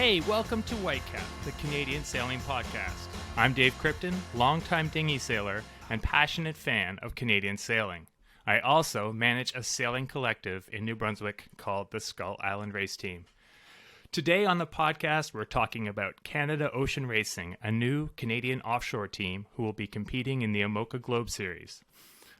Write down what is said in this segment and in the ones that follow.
Hey, welcome to Whitecap, the Canadian Sailing Podcast. I'm Dave Krypton, longtime dinghy sailor and passionate fan of Canadian sailing. I also manage a sailing collective in New Brunswick called the Skull Island Race Team. Today on the podcast, we're talking about Canada Ocean Racing, a new Canadian offshore team who will be competing in the Imoca Globe Series,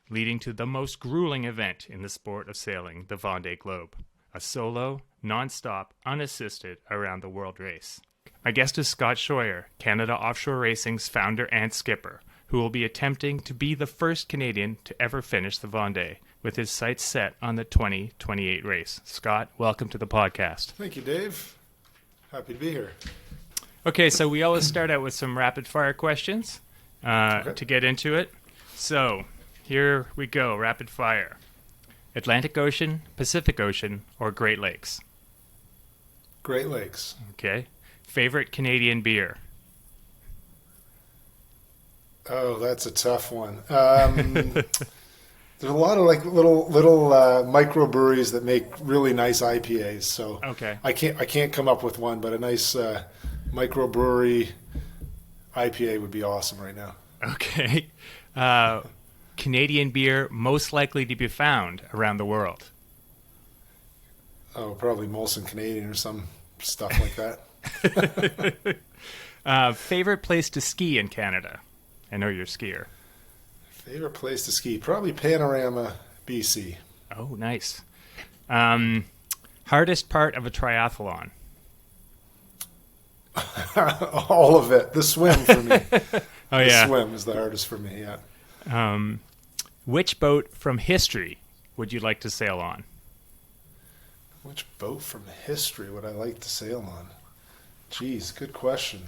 leading to the most grueling event in the sport of sailing, the Vendée Globe, a solo, non-stop, unassisted, around-the-world race. My guest is Scott Shawyer, Canada Offshore Racing's founder and skipper, who will be attempting to be the first Canadian to ever finish the Vendée, with his sights set on the 2028 race. Scott, welcome to the podcast. Thank you, Dave. Happy to be here. Okay, so we always start out with some rapid-fire questions to get into it. So, here we go, rapid fire. Atlantic Ocean, Pacific Ocean, or Great Lakes? Great Lakes. Okay. Favorite Canadian beer? Oh, that's a tough one. There's a lot of like little microbreweries that make really nice IPAs. So Okay. I can't come up with one, but a nice microbrewery IPA would be awesome right now. Okay. Canadian beer most likely to be found around the world? Oh, probably Molson Canadian or some stuff like that. Favorite place to ski in Canada? I know you're a skier. Favorite place to ski? Probably Panorama, BC. Oh, nice. Hardest part of a triathlon? All of it. The swim for me. Oh, yeah. The swim is the hardest for me, yeah. Which boat from history would you like to sail on? Which boat from history would I like to sail on? Geez, good question.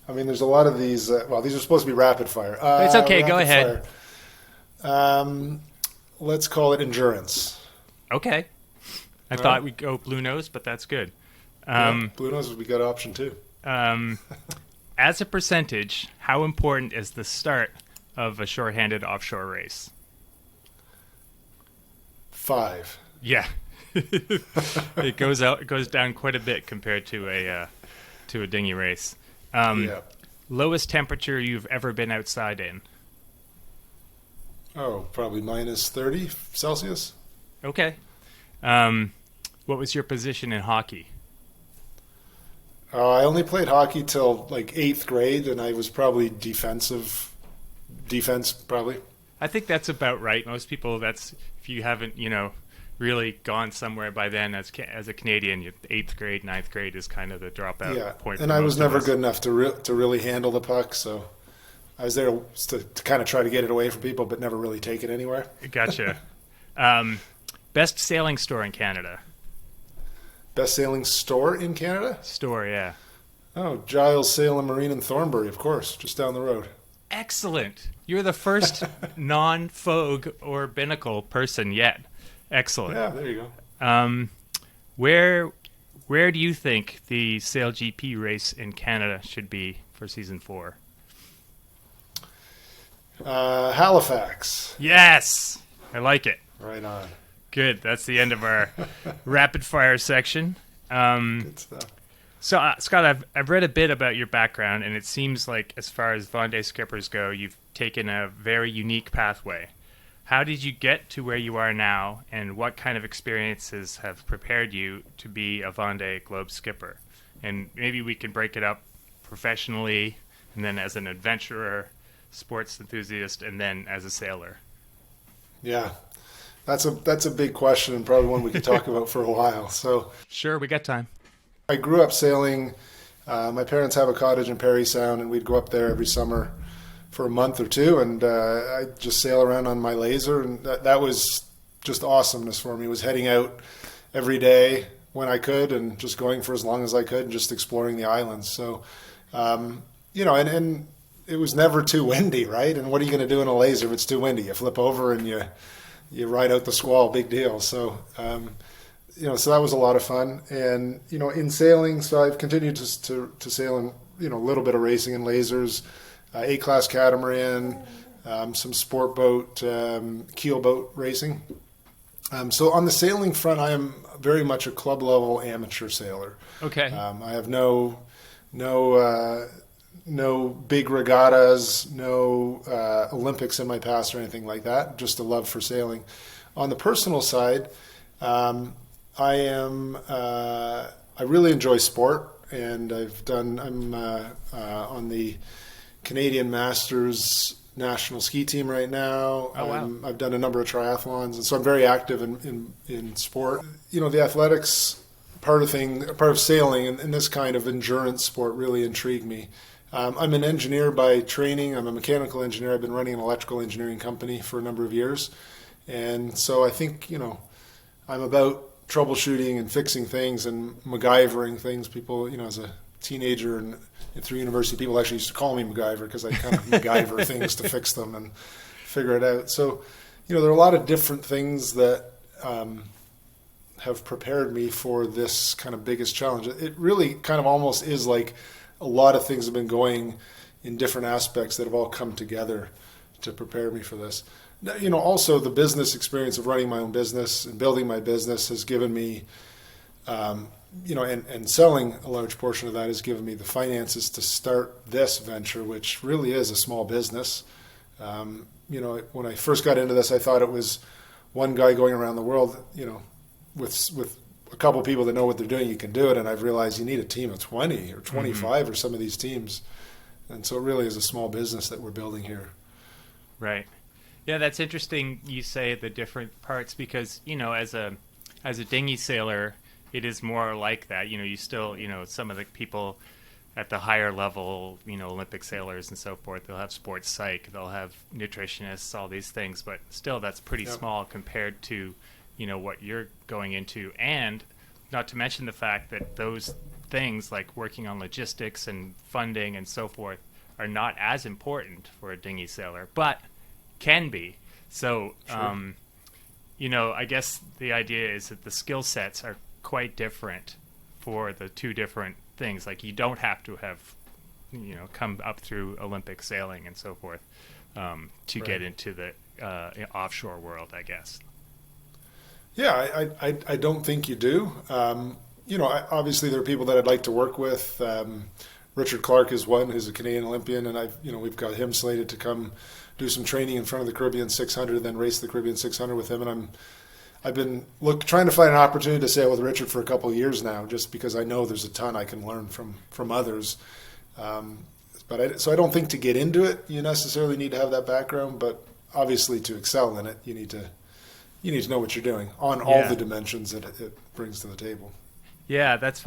I mean, there's a lot of these. These are supposed to be rapid fire. It's okay. Go ahead. Let's call it endurance. Okay. I thought we'd go Blue Nose, but that's good. Blue Nose would be a good option, too. As a percentage, how important is the start of a shorthanded offshore race? 5. Yeah. It goes down quite a bit compared to a dinghy race. Yeah. Lowest temperature you've ever been outside in? Oh, probably minus 30 Celsius. Okay. What was your position in hockey? I only played hockey till like 8th grade, and I was probably defense, probably. I think that's about right. Most people, that's if you haven't, really gone somewhere by then as a Canadian, 8th grade, 9th grade is kind of the dropout point. And I was never good enough to really handle the puck, so I was there to kind of try to get it away from people, but never really take it anywhere. Gotcha. Best sailing store in Canada? Best sailing store in Canada? Store, yeah. Oh, Giles Sail and Marine in Thornbury, of course, just down the road. Excellent. You're the first non-Fogue or Binnacle person yet. Excellent. Yeah, there you go. Where do you think the Sail GP race in Canada should be for season 4? Halifax. Yes, I like it. Right on. Good. That's the end of our rapid fire section. Good stuff. So, Scott, I've read a bit about your background, and it seems like as far as Vendée skippers go, you've taken a very unique pathway. How did you get to where you are now, and what kind of experiences have prepared you to be a Vendée Globe skipper? And maybe we can break it up professionally, and then as an adventurer, sports enthusiast, and then as a sailor. Yeah, that's a big question, and probably one we could talk about for a while. So sure, we got time. I grew up sailing. My parents have a cottage in Parry Sound, and we'd go up there every summer for a month or two, and I'd just sail around on my laser, and that was just awesomeness for me. It was heading out every day when I could and just going for as long as I could and just exploring the islands. So, and it was never too windy, right? And what are you going to do in a laser if it's too windy? You flip over and you ride out the squall, big deal. So, so that was a lot of fun. And, in sailing, so I've continued to sail in, a little bit of racing in lasers, A-class catamaran, some sport boat, keel boat racing. So on the sailing front, I am very much a club level amateur sailor. Okay. I have no big regattas, no Olympics in my past or anything like that. Just a love for sailing. On the personal side, I really enjoy sport, and I'm on the Canadian Masters national ski team right now. Oh, wow. I've done a number of triathlons, and so I'm very active in sport. The athletics part of sailing and this kind of endurance sport really intrigued me. I'm an engineer by training. I'm a mechanical engineer. I've been running an electrical engineering company for a number of years. And so I think, I'm about troubleshooting and fixing things and MacGyvering things. People, as a teenager and through university, people actually used to call me MacGyver because I kind of MacGyver things to fix them and figure it out. So, there are a lot of different things that have prepared me for this kind of biggest challenge. It really kind of almost is like a lot of things have been going in different aspects that have all come together to prepare me for this. Also the business experience of running my own business and building my business has given me, and selling a large portion of that has given me the finances to start this venture, which really is a small business. When I first got into this, I thought it was one guy going around the world, with a couple of people that know what they're doing, you can do it. And I've realized you need a team of 20 or 25 or some of these teams. And so it really is a small business that we're building here. Right. Yeah, that's interesting you say the different parts because, as a dinghy sailor, it is more like that. You still, some of the people at the higher level, Olympic sailors and so forth, they'll have sports psych, they'll have nutritionists, all these things. But still, that's pretty small compared to what you're going into, and not to mention the fact that those things like working on logistics and funding and so forth are not as important for a dinghy sailor, but can be. So, sure. I guess the idea is that the skill sets are quite different for the two different things. Like you don't have to have, come up through Olympic sailing and so forth to get into the offshore world, I guess. Yeah, I don't think you do. Obviously there are people that I'd like to work with. Richard Clark is one who's a Canadian Olympian, and we've got him slated to come do some training in front of the Caribbean 600, then race the Caribbean 600 with him. And I've been trying to find an opportunity to sail with Richard for a couple of years now, just because I know there's a ton I can learn from others. So I don't think to get into it you necessarily need to have that background, but obviously to excel in it you need to know what you're doing on all the dimensions that it brings to the table. Yeah, that's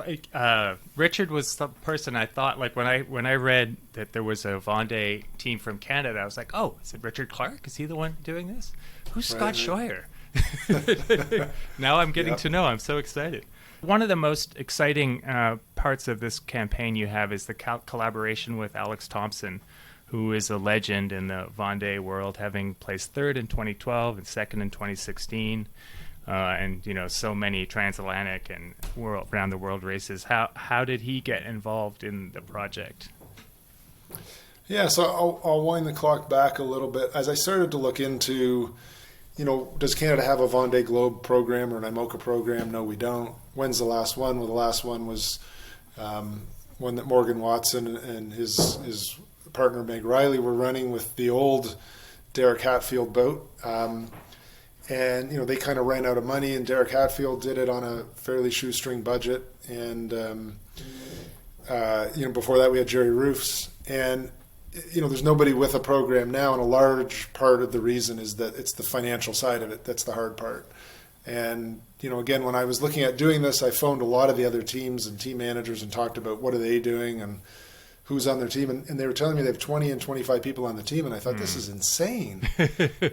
Richard was the person I thought, like when I read that there was a Vendée team from Canada, I was like, oh, is it Richard Clark? Is he the one doing this? Who's Scott Shawyer? Now I'm getting to know. I'm so excited. One of the most exciting parts of this campaign you have is the collaboration with Alex Thompson, who is a legend in the Vendée world, having placed third in 2012 and second in 2016. And so many transatlantic and around the world races. How did he get involved in the project? Yeah, so I'll wind the clock back a little bit. As I started to look into, does Canada have a Vendée Globe program or an IMOCA program? No, we don't. When's the last one? Well, the last one was one that Morgan Watson and his partner Meg Riley were running with the old Derek Hatfield boat. And, they kind of ran out of money, and Derek Hatfield did it on a fairly shoestring budget. And, before that we had Jerry Roofs. And, there's nobody with a program now, and a large part of the reason is that it's the financial side of it that's the hard part. And, again, when I was looking at doing this, I phoned a lot of the other teams and team managers and talked about what are they doing and who's on their team, and they were telling me they have 20 and 25 people on the team, and I thought, this is insane.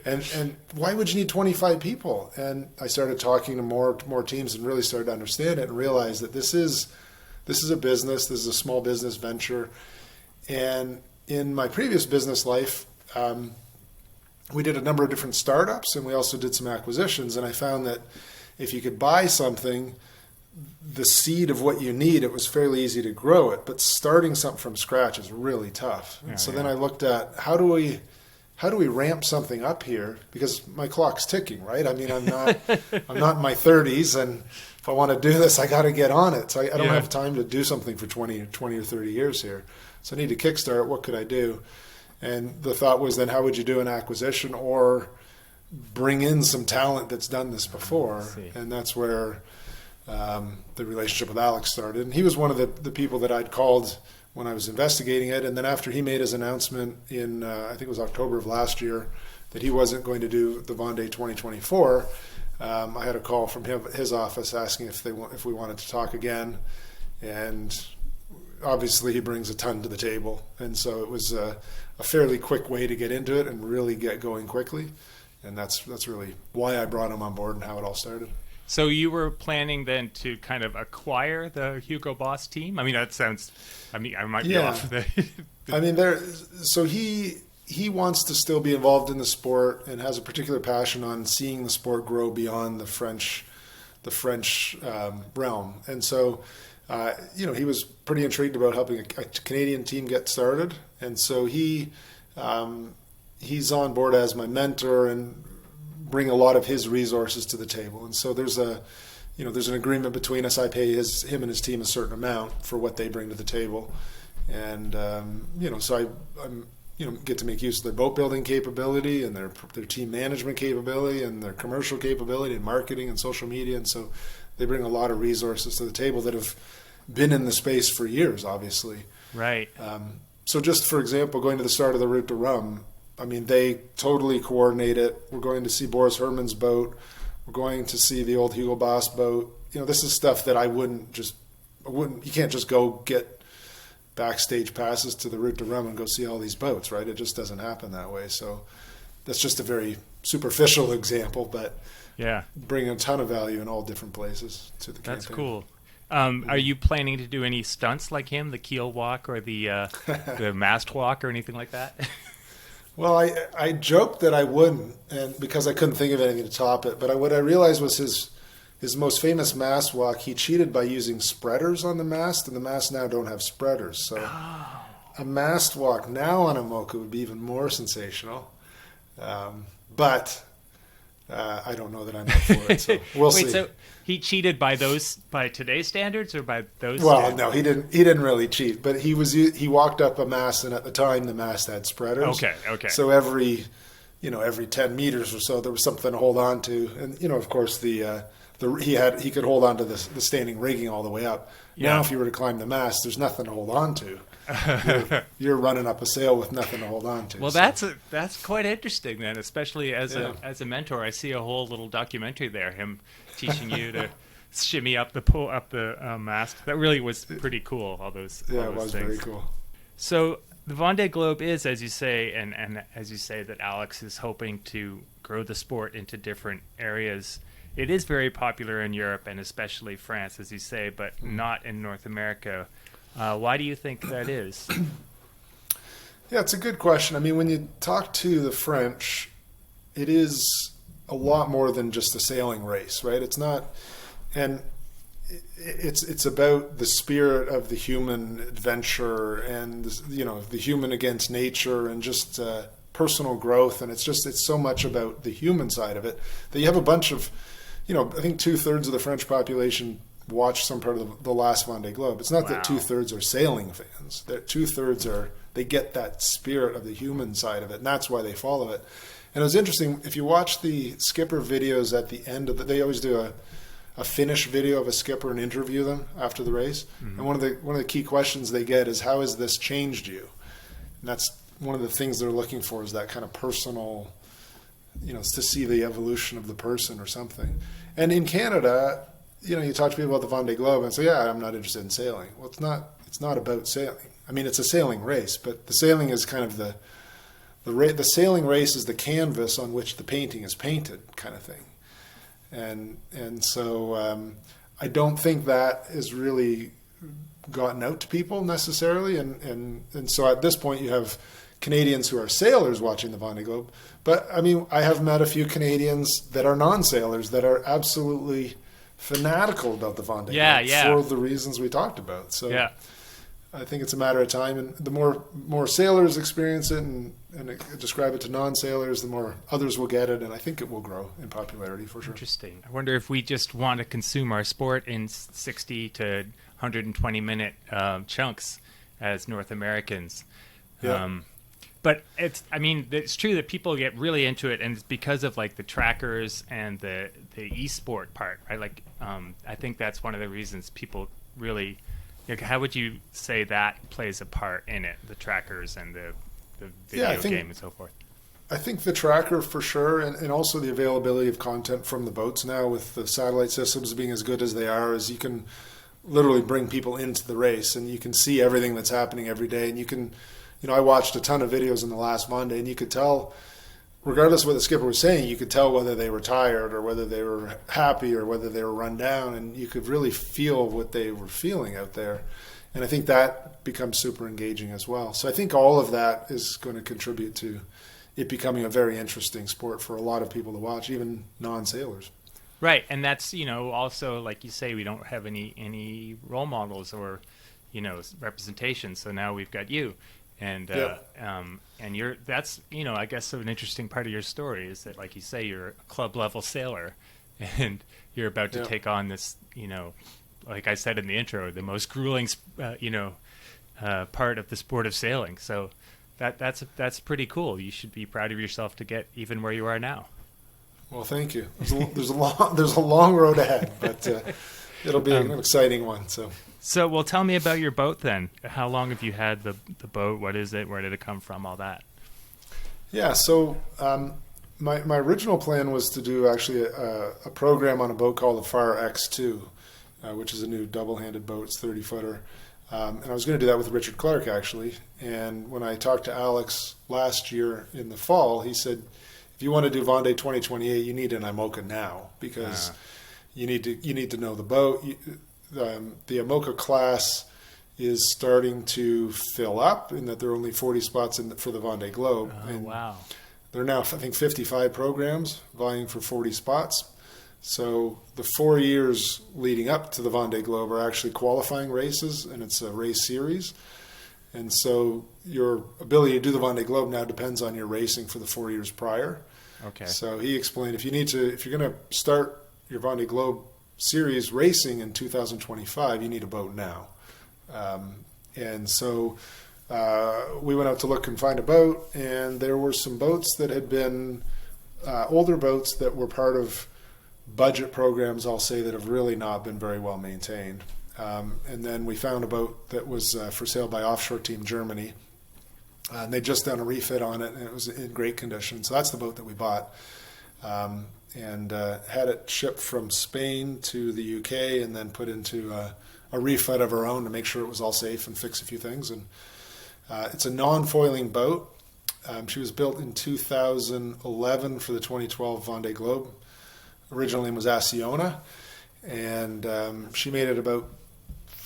and why would you need 25 people? And I started talking to more teams and really started to understand it and realize that this is a business, this is a small business venture. And in my previous business life, we did a number of different startups, and we also did some acquisitions, and I found that if you could buy something, the seed of what you need, it was fairly easy to grow it, but starting something from scratch is really tough. And so then I looked at how do we how do we ramp something up here? Because my clock's ticking, right? I mean, I'm not in my 30s, and if I want to do this, I got to get on it. So I don't have time to do something for 20 or 30 years here. So I need to kickstart. What could I do? And the thought was, then how would you do an acquisition or bring in some talent that's done this before? And that's where the relationship with Alex started. And he was one of the people that I'd called when I was investigating it. And then after he made his announcement in, I think it was October of last year, that he wasn't going to do the Vendée 2024, I had a call from his office asking if we wanted to talk again. And obviously he brings a ton to the table. And so it was a fairly quick way to get into it and really get going quickly. And that's really why I brought him on board and how it all started. So you were planning then to kind of acquire the Hugo Boss team? I mean, that sounds, I might be off the... I mean, so he wants to still be involved in the sport and has a particular passion on seeing the sport grow beyond the French realm. And so, he was pretty intrigued about helping a Canadian team get started. And so he's on board as my mentor and bring a lot of his resources to the table. And so there's an agreement between us. I pay him and his team a certain amount for what they bring to the table. And, so I'm get to make use of their boat building capability and their team management capability and their commercial capability and marketing and social media. And so they bring a lot of resources to the table that have been in the space for years, obviously. Right. So just for example, going to the start of the Route de Rhum, I mean, they totally coordinate it. We're going to see Boris Herman's boat. We're going to see the old Hugo Boss boat. This is stuff that you can't just go get backstage passes to the Route de Rhum and go see all these boats, right? It just doesn't happen that way. So that's just a very superficial example, but bring a ton of value in all different places to the campaign. That's cool. Are you planning to do any stunts like him, the keel walk or the mast walk or anything like that? Well, I joked that I wouldn't, and because I couldn't think of anything to top it. But what I realized was his most famous mast walk, he cheated by using spreaders on the mast, and the masts now don't have spreaders. So a mast walk now on a Mocha would be even more sensational. But I don't know that I'm up for it, so we'll see. So he cheated by today's standards or by those Well, standards? no, he didn't really cheat, but he walked up a mast, and at the time the mast had spreaders. Okay. So every 10 meters or so there was something to hold on to, and of course he could hold on to the standing rigging all the way up. Now if you were to climb the mast, there's nothing to hold on to. You're running up a sail with nothing to hold on to. Well, so. that's quite interesting then, especially as a mentor. I see a whole little documentary there, him teaching you to shimmy up the mast. That really was pretty cool. All those it was things. Very cool. So the Vendée Globe is, as you say, and as you say that Alex is hoping to grow the sport into different areas. It is very popular in Europe and especially France, as you say, but not in North America. Why do you think that is? Yeah, it's a good question. I mean, when you talk to the French, it is a lot more than just a sailing race, right? It's not, and it's about the spirit of the human adventure and the human against nature and just personal growth. And it's so much about the human side of it that you have a bunch of, I think 2/3 of the French population watch some part of the last Vendée Globe. It's not that 2/3 are sailing fans. That 2/3 they get that spirit of the human side of it, and that's why they follow it. And it was interesting, if you watch the skipper videos at the end of they always do a finish video of a skipper and interview them after the race. Mm-hmm. And one of the key questions they get is, how has this changed you? And that's one of the things they're looking for, is that kind of personal, to see the evolution of the person or something. And in Canada, you talk to people about the Vendée Globe and say, yeah, I'm not interested in sailing. Well, it's not about sailing. I mean, it's a sailing race, but the sailing is kind of the sailing race is the canvas on which the painting is painted, kind of thing. And so I don't think that has really gotten out to people necessarily. And so at this point you have Canadians who are sailors watching the Vendée Globe. But I mean, I have met a few Canadians that are non-sailors that are absolutely fanatical about the Vendée Globe for the reasons we talked about. So I think it's a matter of time, and the more sailors experience it and describe it to non-sailors, the more others will get it, and I think it will grow in popularity for sure. Interesting. I wonder if we just want to consume our sport in 60 to 120 minute chunks as North Americans. Yeah. But it's true that people get really into it, and it's because of like the trackers and the esport part, right? Like, I think that's one of the reasons people really. Like, how would you say that plays a part in it? The trackers and the video game and so forth. I think the tracker for sure, and also the availability of content from the boats now with the satellite systems being as good as they are, is you can literally bring people into the race and you can see everything that's happening every day, and you can. I watched a ton of videos in the last Monday, and you could tell, regardless of what the skipper was saying, you could tell whether they were tired or whether they were happy or whether they were run down, and you could really feel what they were feeling out there. And I think that becomes super engaging as well. So I think all of that is going to contribute to it becoming a very interesting sport for a lot of people to watch, even non-sailors. Right, and that's, also, like you say, we don't have any role models or, representation, so now we've got you. And and that's I guess an interesting part of your story is that, like you say, you're a club level sailor, and you're about to take on this like I said in the intro, the most grueling part of the sport of sailing. So that's pretty cool. You should be proud of yourself to get even where you are now. Well, thank you. There's a long road ahead, but it'll be an exciting one. So, well, tell me about your boat then. How long have you had the boat? What is it? Where did it come from? All that. Yeah, so my original plan was to do actually a program on a boat called the Fire X2, which is a new double-handed boat. It's 30-footer. And I was going to do that with Richard Clark, actually. And when I talked to Alex last year in the fall, he said, if you want to do Vendée 2028, you need an IMOCA now, because you need to know the boat. The IMOCA class is starting to fill up in that there are only 40 spots for the Vendée Globe. Wow. There are now, I think, 55 programs vying for 40 spots. So the 4 years leading up to the Vendée Globe are actually qualifying races, and it's a race series. And so your ability to do the Vendée Globe now depends on your racing for the 4 years prior. Okay. So he explained if you're going to start your Vendée Globe series racing in 2025, you need a boat now. And so we went out to look and find a boat, and there were some boats that had been older boats that were part of budget programs, I'll say, that have really not been very well maintained. And then we found a boat that was for sale by Offshore Team Germany. And they'd just done a refit on it, and it was in great condition. So that's the boat that we bought. And had it shipped from Spain to the UK and then put into a refit of our own to make sure it was all safe and fix a few things. And it's a non-foiling boat. She was built in 2011 for the 2012 Vendée Globe. Originally was Asiona, and she made it about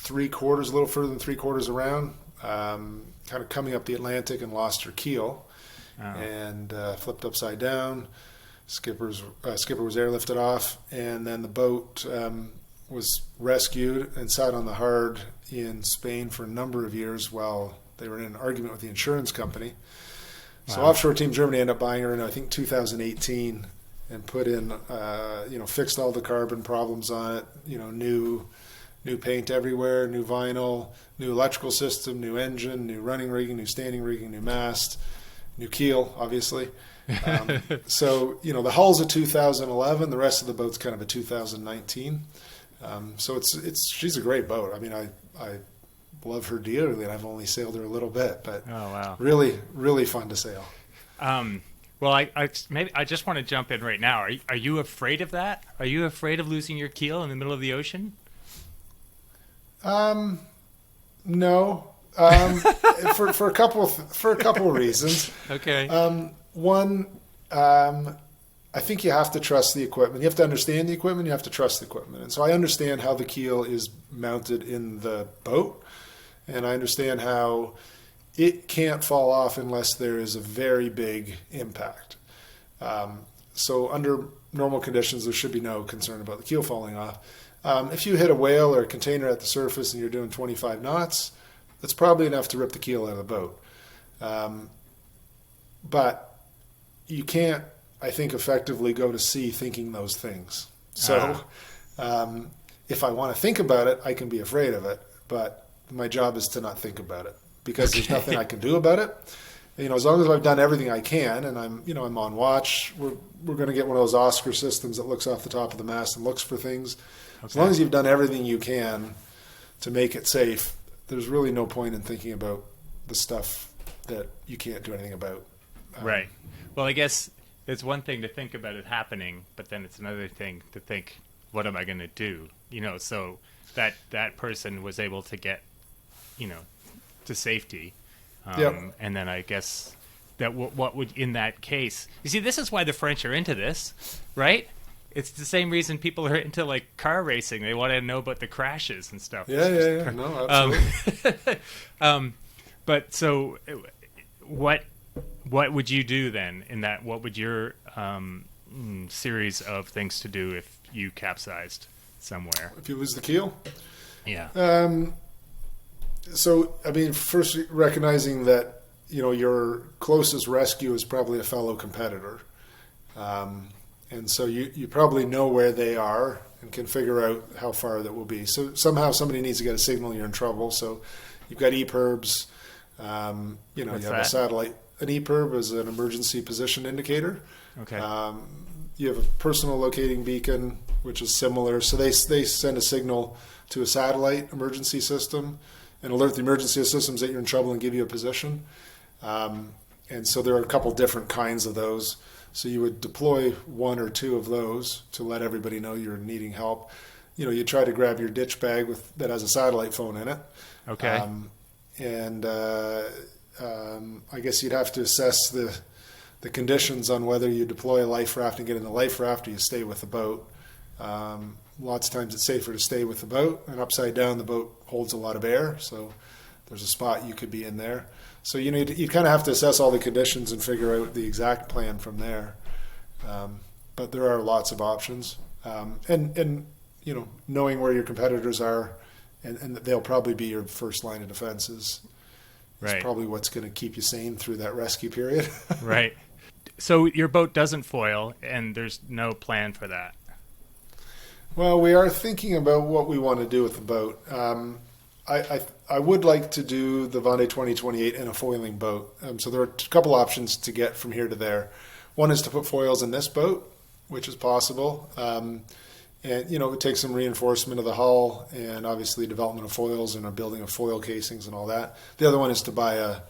a little further than 3/4 around, kind of coming up the Atlantic, and lost her keel and flipped upside down. Skipper was airlifted off, and then the boat was rescued and sat on the hard in Spain for a number of years while they were in an argument with the insurance company. Wow. So Offshore Team Germany ended up buying her in, I think, 2018, and put in, fixed all the carbon problems on it, new paint everywhere, new vinyl, new electrical system, new engine, new running rigging, new standing rigging, new mast, new keel, obviously. So, the hull's a 2011, the rest of the boat's kind of a 2019. So she's a great boat. I mean, I love her dearly, and I've only sailed her a little bit, but really, really fun to sail. Well, I just want to jump in right now. Are you afraid of that? Are you afraid of losing your keel in the middle of the ocean? No. For a couple of reasons. Okay. One, I think you have to trust the equipment. You have to understand the equipment. You have to trust the equipment. And so I understand how the keel is mounted in the boat, and I understand how it can't fall off unless there is a very big impact. So under normal conditions, there should be no concern about the keel falling off. If you hit a whale or a container at the surface and you're doing 25 knots, That's probably enough to rip the keel out of the boat. But you can't, I think, effectively go to sea thinking those things. So if I want to think about it, I can be afraid of it. But my job is to not think about it because there's nothing I can do about it. As long as I've done everything I can and I'm on watch, we're going to get one of those Oscar systems that looks off the top of the mast and looks for things. Okay. As long as you've done everything you can to make it safe, there's really no point in thinking about the stuff that you can't do anything about. Right. Well, I guess it's one thing to think about it happening, but then it's another thing to think, what am I going to do? So that person was able to get, to safety. And then I guess that what would, in that case, you see, this is why the French are into this, right? It's the same reason people are into like car racing. They want to know about the crashes and stuff. Yeah. No, absolutely. But so what would you do then in that? What would your series of things to do if you capsized somewhere? If you lose the keel? Yeah. So, first recognizing that, your closest rescue is probably a fellow competitor. And so you probably know where they are and can figure out how far that will be. So somehow somebody needs to get a signal you're in trouble. So you've got EPIRBs, you have a satellite. An EPIRB is an emergency position indicator. Okay. You have a personal locating beacon, which is similar. So they send a signal to a satellite emergency system and alert the emergency systems that you're in trouble and give you a position. And so there are a couple different kinds of those. So you would deploy one or two of those to let everybody know you're needing help. You try to grab your ditch bag that has a satellite phone in it. Okay. I guess you'd have to assess the conditions on whether you deploy a life raft and get in the life raft or you stay with the boat. Lots of times it's safer to stay with the boat, and upside down the boat holds a lot of air, so there's a spot you could be in there. So you kind of have to assess all the conditions and figure out the exact plan from there. But there are lots of options, and knowing where your competitors are, and they'll probably be your first line of defenses. Right. It's probably what's going to keep you sane through that rescue period. Right. So your boat doesn't foil, and there's no plan for that. Well, we are thinking about what we want to do with the boat. I would like to do the Vendée 2028 in a foiling boat. So there are a couple options to get from here to there. One is to put foils in this boat, which is possible. And, it would take some reinforcement of the hull and obviously development of foils and a building of foil casings and all that. The other one is to buy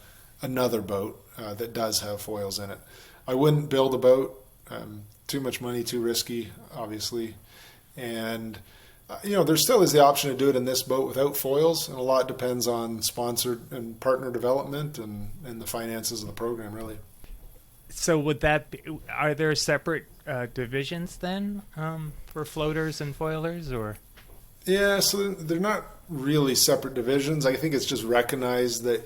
another boat that does have foils in it. I wouldn't build a boat. Too much money, too risky, obviously. And, there still is the option to do it in this boat without foils, and a lot depends on sponsored and partner development and the finances of the program, really. So are there separate divisions then for floaters and foilers, or? Yeah, so they're not really separate divisions. I think it's just recognized that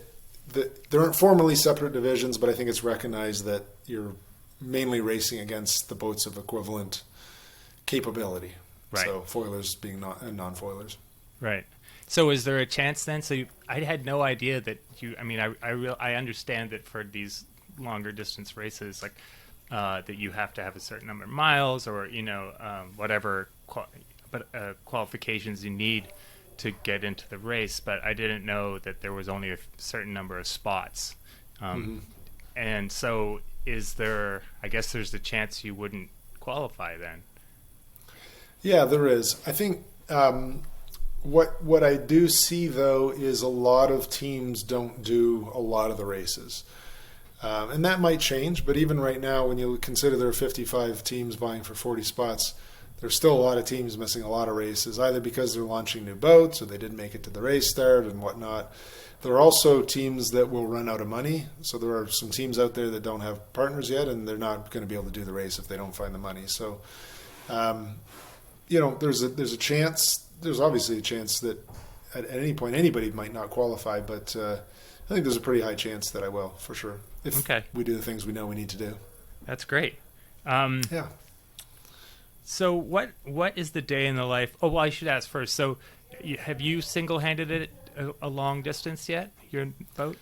there aren't formally separate divisions, but I think it's recognized that you're mainly racing against the boats of equivalent capability. Right. So foilers being non-foilers. Right. So is there a chance then? So I had no idea that I understand that for these longer distance races, like that you have to have a certain number of miles or whatever qualifications you need to get into the race. But I didn't know that there was only a certain number of spots. And so I guess there's the chance you wouldn't qualify then. Yeah, there is. I think what I do see, though, is a lot of teams don't do a lot of the races. And that might change, but even right now, when you consider there are 55 teams vying for 40 spots, there's still a lot of teams missing a lot of races, either because they're launching new boats or they didn't make it to the race start and whatnot. There are also teams that will run out of money. So there are some teams out there that don't have partners yet, and they're not going to be able to do the race if they don't find the money. So there's a chance. There's obviously a chance that at any point anybody might not qualify, but I think there's a pretty high chance that I will, for sure, if we do the things we know we need to do. That's great. Yeah. So what is the day in the life? Oh, well, I should ask first. So have you single-handed it a long distance yet, your boat?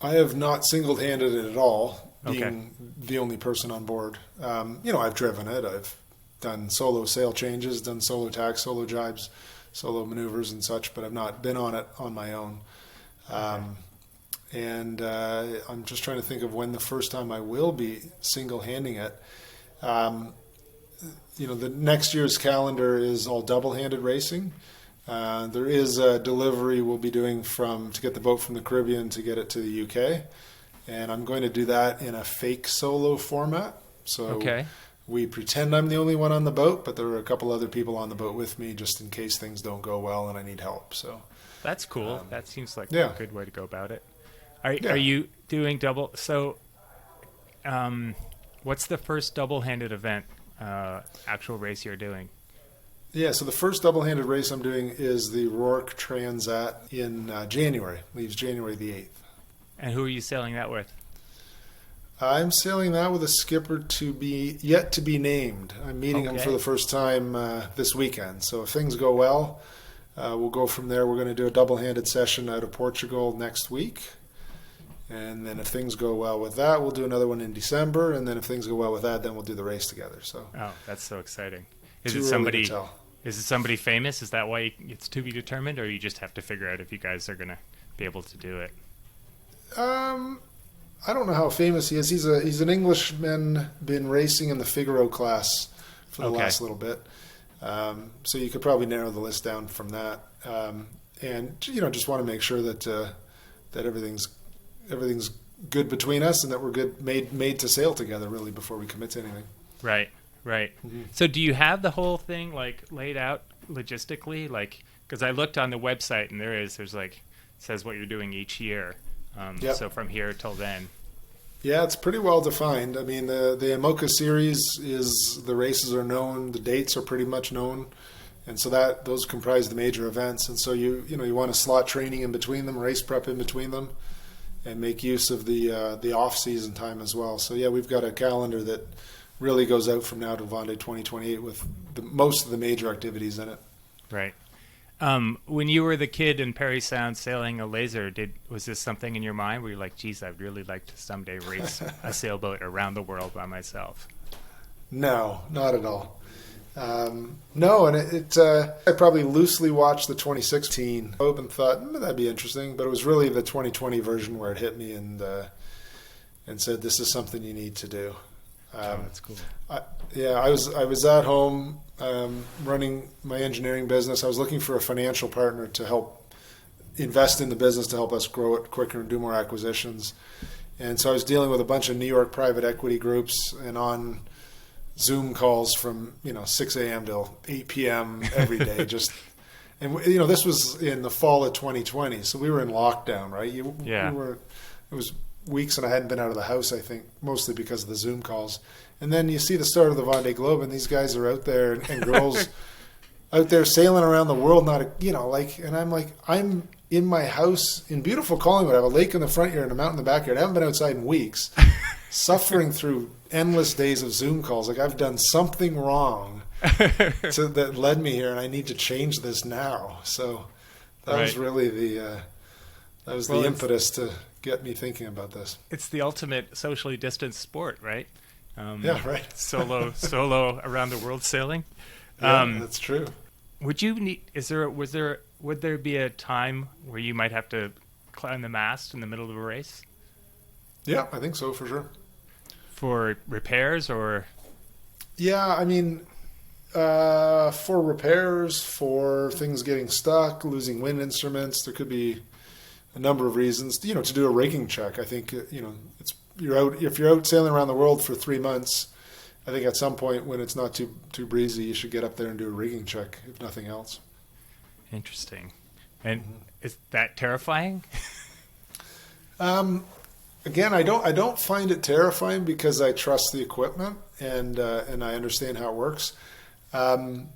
I have not single-handed it at all, being Okay. the only person on board. I've driven it. I've done solo sail changes, done solo tacks, solo jibes, solo maneuvers and such, but I've not been on it on my own. And I'm just trying to think of when the first time I will be single-handing it. The next year's calendar is all double-handed racing. There is a delivery we'll be doing to get the boat from the Caribbean to get it to the UK. And I'm going to do that in a fake solo format. So we pretend I'm the only one on the boat, but there are a couple other people on the boat with me just in case things don't go well and I need help. So that's cool. That seems like yeah. a good way to go about it. Are you doing double? So what's the first double-handed event, actual race you're doing? Yeah, so the first double-handed race I'm doing is the Rourke Transat in January. Leaves January the 8th. And who are you sailing that with? I'm sailing that with a skipper yet to be named. I'm meeting him for the first time this weekend. So if things go well, we'll go from there. We're going to do a double-handed session out of Portugal next week. And then if things go well with that, we'll do another one in December. And then if things go well with that, then we'll do the race together. So that's so exciting. Is it somebody famous? Is that why it's to be determined, or you just have to figure out if you guys are going to be able to do it? I don't know how famous he is. He's an Englishman, been racing in the Figaro class for the last little bit. So you could probably narrow the list down from that. And just want to make sure that everything's good between us and that we're good made to sail together really before we commit to anything. Right. Mm-hmm. So do you have the whole thing laid out logistically? Because I looked on the website and there's says what you're doing each year. So from here till then. Yeah, it's pretty well defined. I mean, the IMOCA series the races are known, the dates are pretty much known, and so those comprise the major events. And so you want to slot training in between them, race prep in between them, and make use of the off season time as well. So yeah, we've got a calendar that really goes out from now to Vendée 2028 with most of the major activities in it. Right. When you were the kid in Parry Sound sailing a laser, was this something in your mind where you're like, geez, I'd really like to someday race a sailboat around the world by myself? No, not at all. No, and I probably loosely watched the 2016 Open and thought, that'd be interesting, but it was really the 2020 version where it hit me and said, this is something you need to do. That's cool. I was at home running my engineering business. I was looking for a financial partner to help invest in the business to help us grow it quicker and do more acquisitions. And so I was dealing with a bunch of New York private equity groups and on Zoom calls from 6 a.m. till 8 p.m. every day. This was in the fall of 2020, so we were in lockdown, right? It was weeks and I hadn't been out of the house, I think, mostly because of the Zoom calls. And then you see the start of the Vendée Globe, and these guys are out there and girls out there sailing around the world, and I'm like, I'm in my house in beautiful Collingwood. I have a lake in the front yard and a mountain in the backyard. I haven't been outside in weeks, suffering through endless days of Zoom calls. Like I've done something wrong that led me here, and I need to change this now. So that was really the impetus to get me thinking about this. It's the ultimate socially distanced sport, right? Right. solo around the world sailing. That's true. Would there be a time where you might have to climb the mast in the middle of a race? Yeah, I think so for sure. For repairs or? Yeah, I mean, for repairs, for things getting stuck, losing wind instruments, there could be a number of reasons. To do a rigging check, I think if you're out sailing around the world for 3 months, I think at some point when it's not too breezy, you should get up there and do a rigging check, if nothing else. Interesting. And is that terrifying? Again, I don't find it terrifying because I trust the equipment and I understand how it works. I've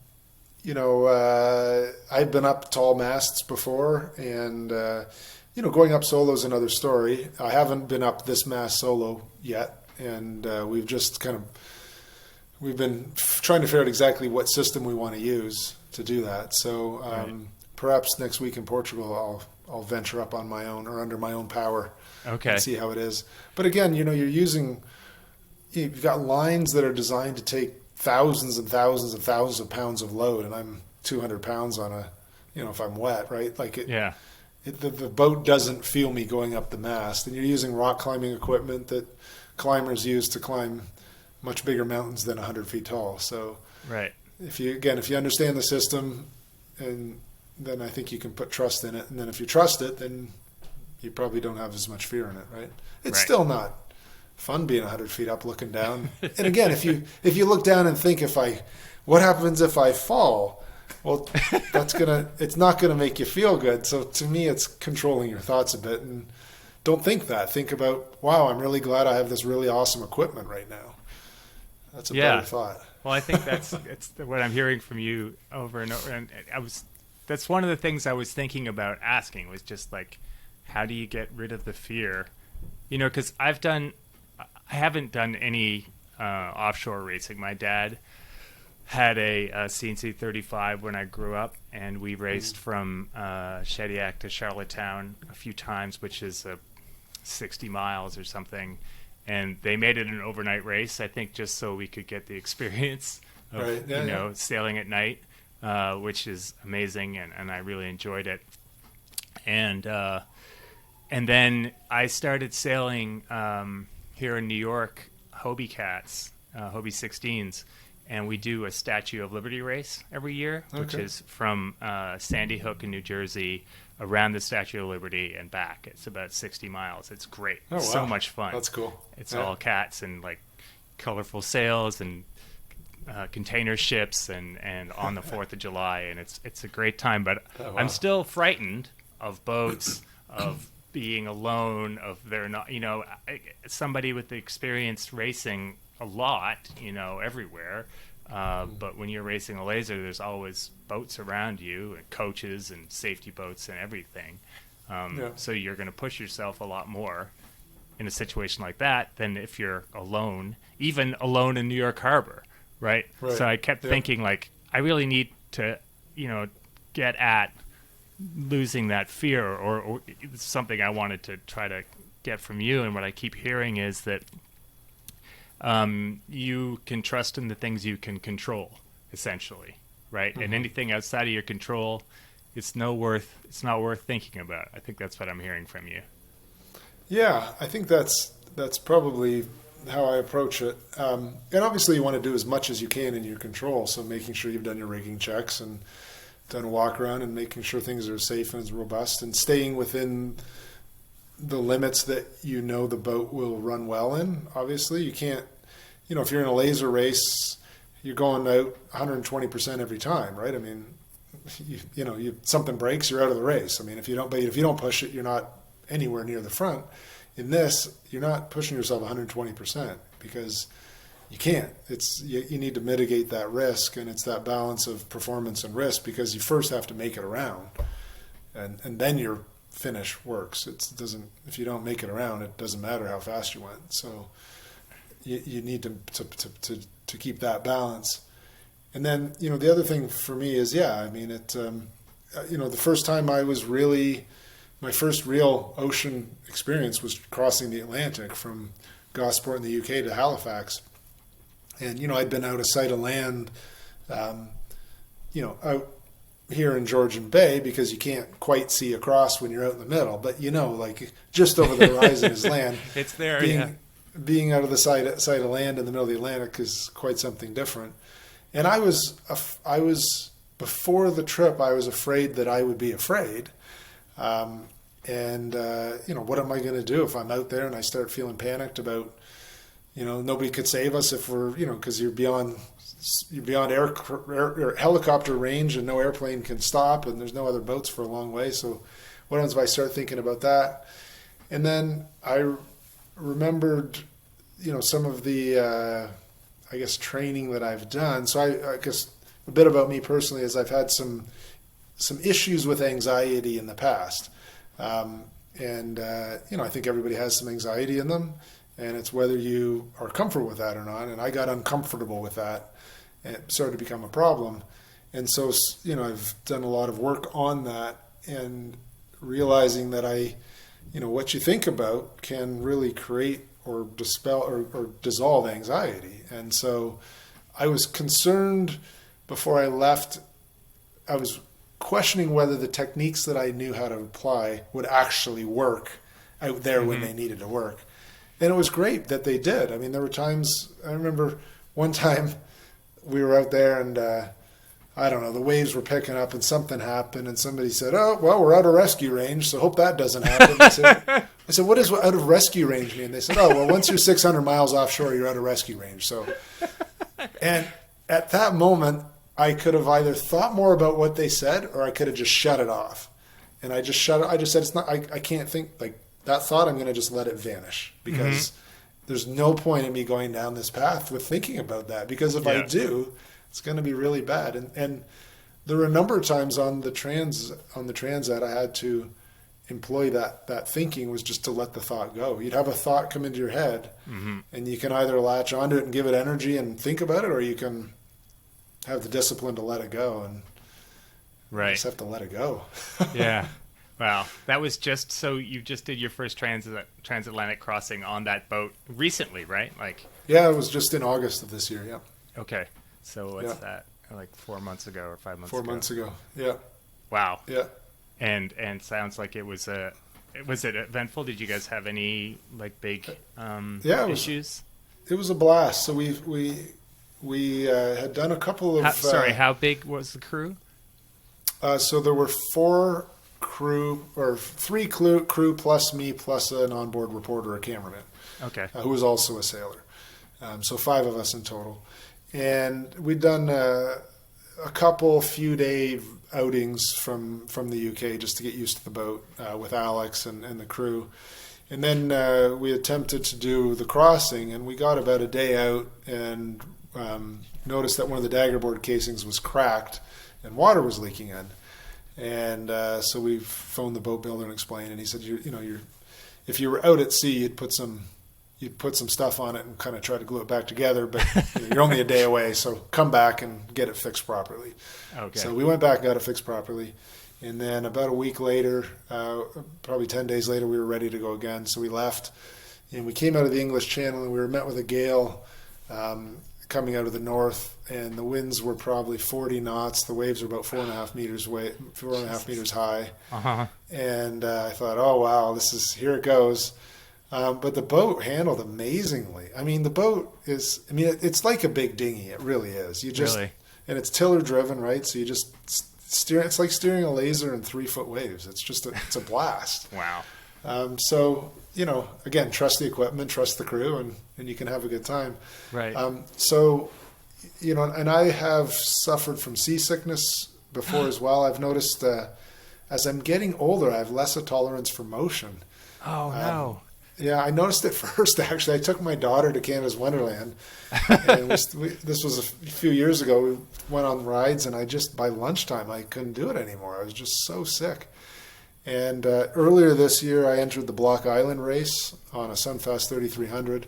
been up tall masts before, and going up solo is another story. I haven't been up this mast solo yet, and we've been trying to figure out exactly what system we want to use to do that. So perhaps next week in Portugal, I'll venture up on my own or under my own power. Okay. And see how it is. But again, you've got lines that are designed to take thousands and thousands and thousands of pounds of load, and I'm 200 pounds on if I'm wet, right? The boat doesn't feel me going up the mast, and you're using rock climbing equipment that climbers use to climb much bigger mountains than 100 feet tall. So right. If you understand the system, and then I think you can put trust in it. And then if you trust it, then you probably don't have as much fear in it, right? It's still not fun being 100 feet up looking down. And again, if you look down and think, what happens if I fall? Well, it's not gonna make you feel good. So to me, it's controlling your thoughts a bit, and don't think that. Think about, wow, I'm really glad I have this really awesome equipment right now. That's a better thought. Well, I think it's what I'm hearing from you over and over. And that's one of the things I was thinking about asking, was just like, how do you get rid of the fear? Because I haven't done any offshore racing. My dad had a CNC 35 when I grew up, and we raced from Shediac to Charlottetown a few times, which is 60 miles or something. And they made it an overnight race, I think, just so we could get the experience of sailing at night, which is amazing, and I really enjoyed it. And then I started sailing here in New York, Hobie Cats, Hobie 16s, and we do a Statue of Liberty race every year, which is from Sandy Hook in New Jersey around the Statue of Liberty and back. It's about 60 miles. It's great. Oh, wow. So much fun. That's cool. It's all cats and like colorful sails and container ships and on the 4th of July, and it's a great time. But I'm still frightened of boats, of being alone, of there not, somebody with the experience racing a lot, everywhere. But when you're racing a laser, there's always boats around you, and coaches and safety boats and everything. So you're going to push yourself a lot more in a situation like that than if you're alone, even alone in New York Harbor, right? So I kept thinking, like, I really need to, get at losing that fear, or it's something I wanted to try to get from you. And what I keep hearing is that you can trust in the things you can control, essentially, right? And anything outside of your control, it's not worth thinking about. I think that's what I'm hearing from you. Yeah, I think that's probably how I approach it. And obviously you want to do as much as you can in your control. So making sure you've done your rigging checks and done a walk around and making sure things are safe and robust, and staying within the limits that the boat will run well in. Obviously you can't, if you're in a laser race, you're going out 120% every time, right? I mean, something breaks, you're out of the race. I mean, if you don't push it, you're not anywhere near the front. In this, you're not pushing yourself 120% because you can't. You need to mitigate that risk, and it's that balance of performance and risk, because you first have to make it around, and then your finish works. If you don't make it around, it doesn't matter how fast you went. So you need to keep that balance. And then the other thing for me is the first time my first real ocean experience was crossing the Atlantic from Gosport in the UK to Halifax. And, I'd been out of sight of land, out here in Georgian Bay, because you can't quite see across when you're out in the middle. But, just over the horizon is land. It's there, Being out of the sight of land in the middle of the Atlantic is quite something different. And I was before the trip, I was afraid that I would be afraid. What am I going to do if I'm out there and I start feeling panicked about, nobody could save us if we're, because you're beyond helicopter range and no airplane can stop, and there's no other boats for a long way. So what happens if I start thinking about that? And then I remembered, some of the, training that I've done. So I guess a bit about me personally is I've had some issues with anxiety in the past. I think everybody has some anxiety in them, and it's whether you are comfortable with that or not. And I got uncomfortable with that, and it started to become a problem. And so, I've done a lot of work on that and realizing that what you think about can really create or dispel or dissolve anxiety. And so I was concerned before I left. I was questioning whether the techniques that I knew how to apply would actually work out there when they needed to work. And it was great that they did. I mean, there were times, I remember one time we were out there and I don't know, the waves were picking up and something happened and somebody said, "Oh, well, we're out of rescue range, so hope that doesn't happen." I said, "What does out of rescue range mean?" They said, "Oh, well, once you're 600 miles offshore, you're out of rescue range." So, and at that moment, I could have either thought more about what they said or I could have just shut it off. And I just shut it. I just said, it's not, I can't think like that thought. I'm going to just let it vanish because there's no point in me going down this path with thinking about that. Because if I do, it's going to be really bad. And there were a number of times on the Transat I had to employ that thinking was just to let the thought go. You'd have a thought come into your head and you can either latch onto it and give it energy and think about it, or you can have the discipline to let it go, and you just have to let it go. Yeah. Wow. That was just, so you just did your first transatlantic crossing on that boat recently, right? Yeah, it was just in August of this year. Yeah. Okay. So what's that? Like 4 months ago or 5 months ago? 4 months ago. Yeah. Wow. Yeah. And sounds like was it eventful? Did you guys have any big issues? It was a blast. So we had done a couple of... how big was the crew? So there were three crew plus me plus an onboard reporter, a cameraman. Okay. Who was also a sailor. So 5 of us in total. And we'd done a few day outings from the UK just to get used to the boat with Alex and the crew. And then we attempted to do the crossing, and we got about a day out and noticed that one of the daggerboard casings was cracked and water was leaking in. And so we phoned the boat builder and explained, and he said, if you were out at sea, you'd put some stuff on it and kind of try to glue it back together, but you're only a day away, so come back and get it fixed properly. Okay. So we went back and got it fixed properly. And then about a week later, probably 10 days later, we were ready to go again. So we left, and we came out of the English Channel, and we were met with a gale coming out of the north, and the winds were probably 40 knots. The waves were about 4.5 meters high. Uh-huh. And I thought, oh, wow, here it goes. But the boat handled amazingly. I mean, the boat it's like a big dinghy. It really is. And it's tiller driven, right? So you just steer. It's like steering a laser in 3-foot waves. It's a blast. Wow. So, again, trust the equipment, trust the crew, and you can have a good time. Right. And I have suffered from seasickness before as well. I've noticed as I'm getting older, I have less a tolerance for motion. Oh, no. Yeah, I noticed it first, actually. I took my daughter to Canada's Wonderland. And this was a few years ago. We went on rides, and by lunchtime, I couldn't do it anymore. I was just so sick. And earlier this year, I entered the Block Island race on a Sunfast 3300.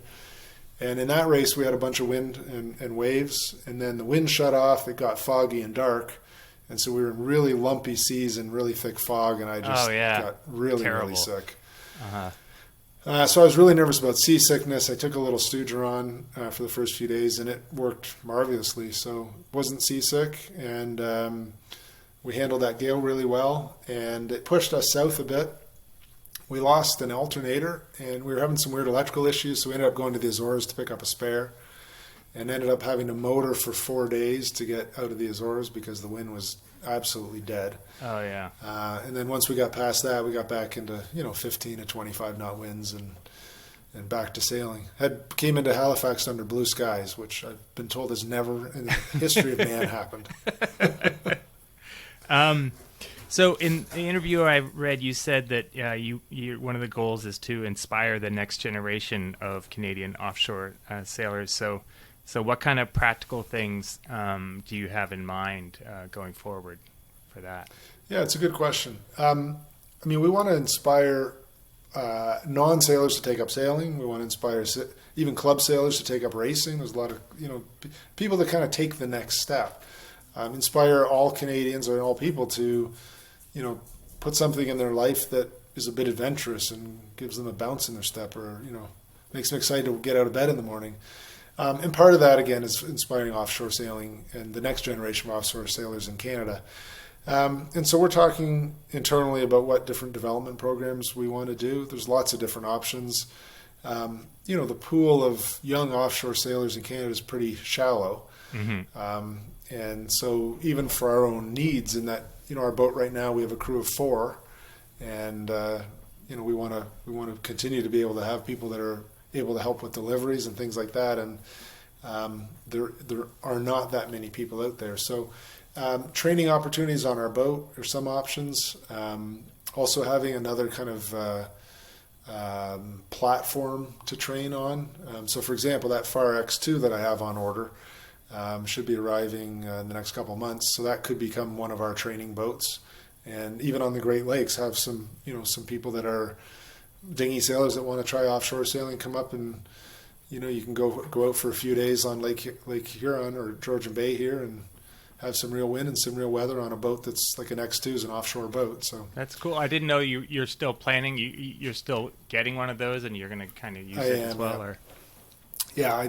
And in that race, we had a bunch of wind and waves. And then the wind shut off. It got foggy and dark. And so we were in really lumpy seas and really thick fog. And I just got really, really sick. Uh-huh. So I was really nervous about seasickness. I took a little Stugeron for the first few days, and it worked marvelously. So wasn't seasick, and we handled that gale really well. And it pushed us south a bit. We lost an alternator, and we were having some weird electrical issues, so we ended up going to the Azores to pick up a spare, and ended up having to motor for 4 days to get out of the Azores because the wind was absolutely dead. Oh, yeah. And then once we got past that, we got back into 15 to 25 knot winds and back to sailing. Came into Halifax under blue skies, which I've been told has never in the history of man happened. So in the interview I read, you said that you one of the goals is to inspire the next generation of Canadian offshore sailors. So what kind of practical things do you have in mind going forward for that? Yeah, it's a good question. We want to inspire non-sailors to take up sailing. We want to inspire even club sailors to take up racing. There's a lot of people that kind of take the next step. inspire all Canadians or all people to, put something in their life that is a bit adventurous and gives them a bounce in their step, or makes them excited to get out of bed in the morning. And part of that, again, is inspiring offshore sailing and the next generation of offshore sailors in Canada. And so we're talking internally about what different development programs we want to do. There's lots of different options. The pool of young offshore sailors in Canada is pretty shallow. Mm-hmm. And so even for our own needs, in that, our boat right now, we have a crew of 4, and we want to continue to be able to have people that are able to help with deliveries and things like that. And there are not that many people out there. So training opportunities on our boat are some options. Also having another kind of platform to train on. So for example, that Far X2 that I have on order should be arriving in the next couple of months. So that could become one of our training boats. And even on the Great Lakes, have some people that are dinghy sailors that want to try offshore sailing come up, and you can go out for a few days on Lake Huron or Georgian Bay here and have some real wind and some real weather on a boat that's like an X2 is an offshore boat. So that's cool. I didn't know you're still planning. You're still getting one of those, and you're going to kind of use it as well. Or yeah,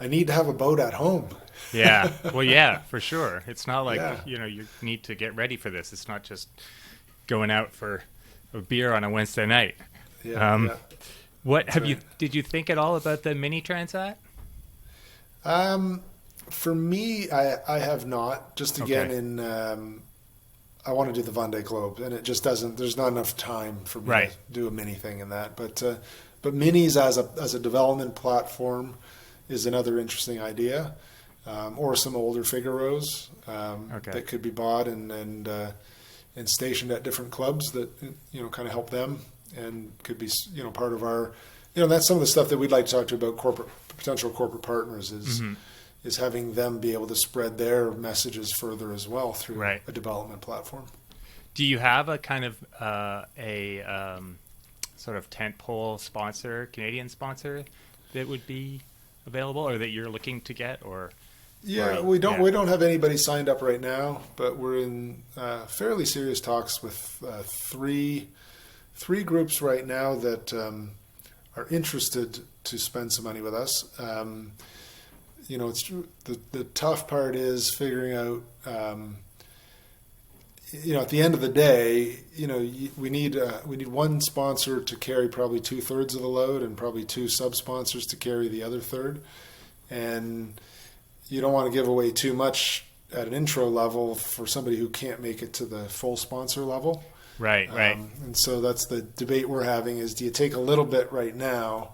I need to have a boat at home. Yeah, well, yeah, for sure. It's not like you need to get ready for this. It's not just going out for a beer on a Wednesday night. What that's right. Did you think at all about the mini Transat? For me, I have not. Just again, I want to do the Vendée Globe, and it just doesn't. There's not enough time for me to do a mini thing in that. But minis as a development platform is another interesting idea, or some older Figaros that could be bought and stationed at different clubs that kind of help them, and could be part of our that's some of the stuff that we'd like to talk to about potential corporate partners is having them be able to spread their messages further as well through a development platform. Do you have a kind of sort of tentpole sponsor, Canadian sponsor, that would be available, or that you're looking to get, or? Yeah, we don't have anybody signed up right now, but we're in fairly serious talks with three groups right now that are interested to spend some money with us. It's the tough part is figuring out. At the end of the day, we need one sponsor to carry probably 2/3 of the load, and probably 2 sub-sponsors to carry the other third, and you don't want to give away too much at an intro level for somebody who can't make it to the full sponsor level. Right. And so that's the debate we're having is, do you take a little bit right now,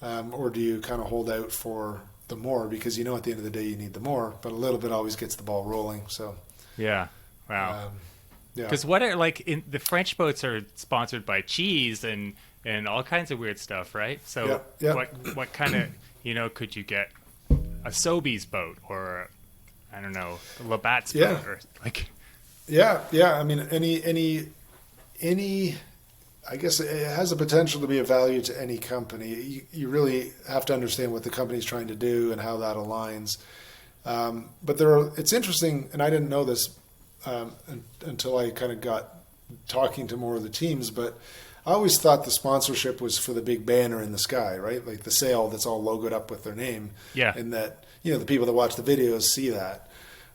or do you kind of hold out for the more? Because at the end of the day you need the more, but a little bit always gets the ball rolling. So yeah. Wow. Because what are the French boats are sponsored by cheese and all kinds of weird stuff, right? So what kind of could you get a Sobeys boat, or I don't know, a Labatt's boat, or like? Yeah. I mean, any. I guess it has the potential to be of value to any company. You really have to understand what the company's trying to do and how that aligns. But it's interesting, and I didn't know this until I kind of got talking to more of the teams, but I always thought the sponsorship was for the big banner in the sky, right? Like the sail that's all logoed up with their name. Yeah. And that, the people that watch the videos see that.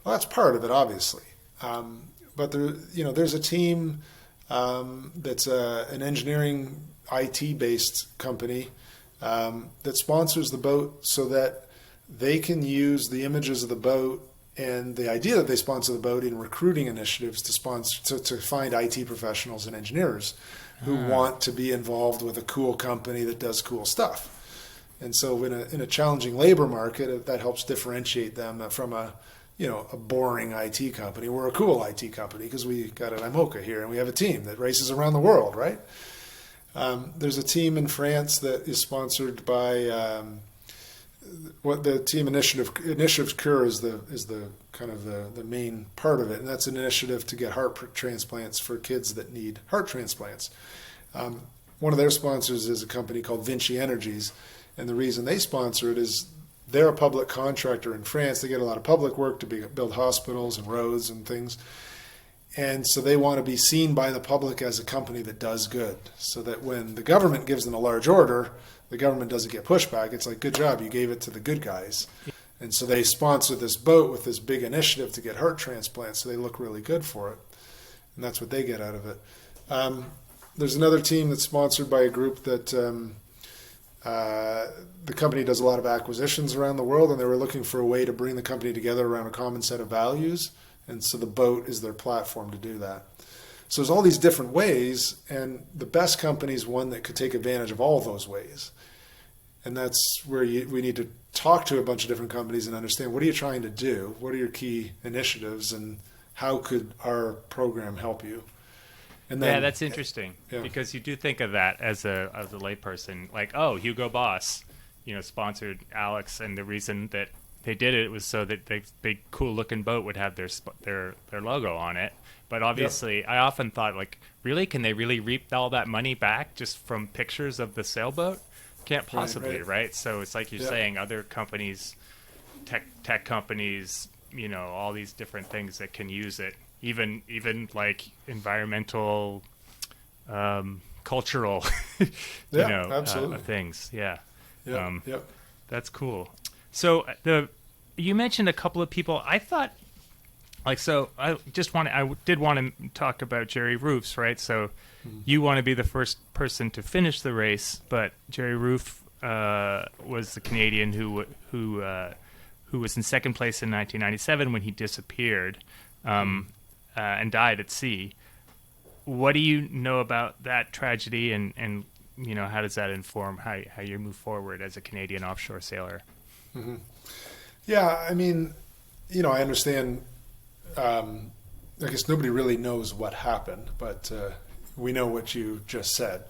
Well, that's part of it, obviously. But there's a team that's an engineering IT-based company that sponsors the boat so that they can use the images of the boat and the idea that they sponsor the boat in recruiting initiatives to find IT professionals and engineers who want to be involved with a cool company that does cool stuff. And so in a challenging labor market, that helps differentiate them from a boring IT company. We're a cool IT company because we got an IMOCA here and we have a team that races around the world, right? There's a team in France that is sponsored by what the team Initiative Cure is the kind of the main part of it, and that's an initiative to get heart transplants for kids that need heart transplants. One of their sponsors is a company called Vinci Energies, and the reason they sponsor it is they're a public contractor in France. They get a lot of public work to build hospitals and roads and things. And so they want to be seen by the public as a company that does good, so that when the government gives them a large order, the government doesn't get pushback. It's like, good job, you gave it to the good guys. And so they sponsor this boat with this big initiative to get heart transplants, so they look really good for it. And that's what they get out of it. There's another team that's sponsored by a group that the company does a lot of acquisitions around the world, and they were looking for a way to bring the company together around a common set of values. And so the boat is their platform to do that. So there's all these different ways, and the best company is one that could take advantage of all those ways. And that's where we need to talk to a bunch of different companies and understand, what are you trying to do? What are your key initiatives, and how could our program help you? And then, that's interesting, because you do think of that as a layperson, like, oh, Hugo Boss, sponsored Alex, and the reason that they did it was so that the big cool looking boat would have their logo on it. But obviously, I often thought, like, really, can they really reap all that money back just from pictures of the sailboat? Can't possibly, right? So it's like you're saying, other companies, tech companies, all these different things that can use it, even like environmental, cultural, things. That's cool. So you mentioned a couple of people. I thought, I did want to talk about Jerry Roofs, right? So you want to be the first person to finish the race, but Jerry Roof was the Canadian who was in second place in 1997 when he disappeared and died at sea. What do you know about that tragedy, and how does that inform how you move forward as a Canadian offshore sailor? Mm-hmm. Yeah, I mean, I understand. I guess nobody really knows what happened, but we know what you just said.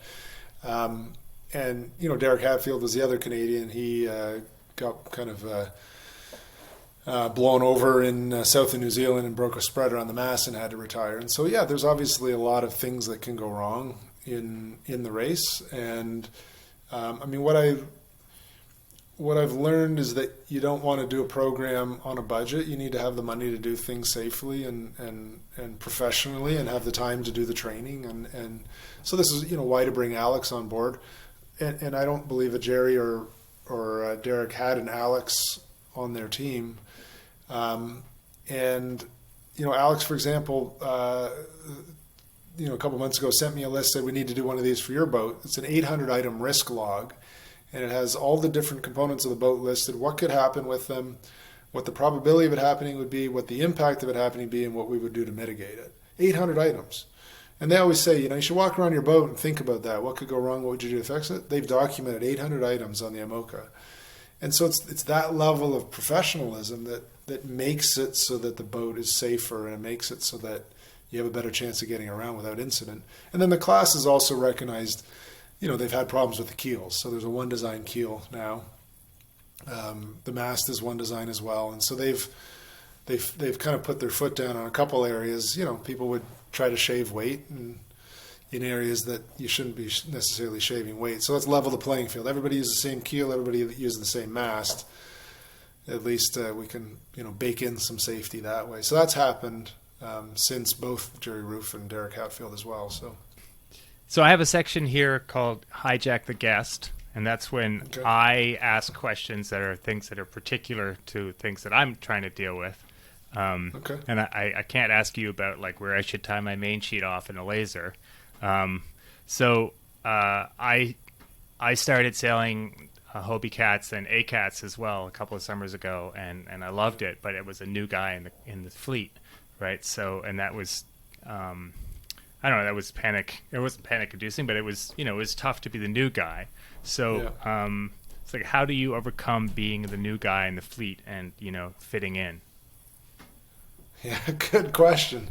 And Derek Hatfield was the other Canadian. He got kind of blown over in south of New Zealand and broke a spreader on the mast and had to retire. And so, there's obviously a lot of things that can go wrong in the race. And I mean, what I've learned is that you don't want to do a program on a budget. You need to have the money to do things safely and professionally, and have the time to do the training. And so this is, why to bring Alex on board. And I don't believe that Jerry or Derek had an Alex on their team. Alex, for example, a couple months ago sent me a list, said we need to do one of these for your boat. It's an 800 item risk log. And it has all the different components of the boat listed, what could happen with them, what the probability of it happening would be, what the impact of it happening be, and what we would do to mitigate it. 800 items. And they always say, you should walk around your boat and think about that. What could go wrong? What would you do to fix it? They've documented 800 items on the IMOCA. And so it's that level of professionalism that makes it so that the boat is safer, and it makes it so that you have a better chance of getting around without incident. And then the class is also recognized. They've had problems with the keels. So there's a one design keel now. The mast is one design as well. And so they've kind of put their foot down on a couple areas. People would try to shave weight in areas that you shouldn't be necessarily shaving weight. So let's level the playing field. Everybody uses the same keel. Everybody uses the same mast. At least we can, bake in some safety that way. So that's happened since both Jerry Roof and Derek Hatfield as well. So I have a section here called Hijack the Guest, and that's when I ask questions that are things that are particular to things that I'm trying to deal with. And I can't ask you about, like, where I should tie my main sheet off in a laser. So I started sailing Hobie Cats and A-Cats as well a couple of summers ago, and I loved it, but it was a new guy in the fleet, right? So, and that was... I don't know, that was panic. It wasn't panic inducing, but it was, it was tough to be the new guy. So it's like, how do you overcome being the new guy in the fleet and, fitting in? Yeah, good question.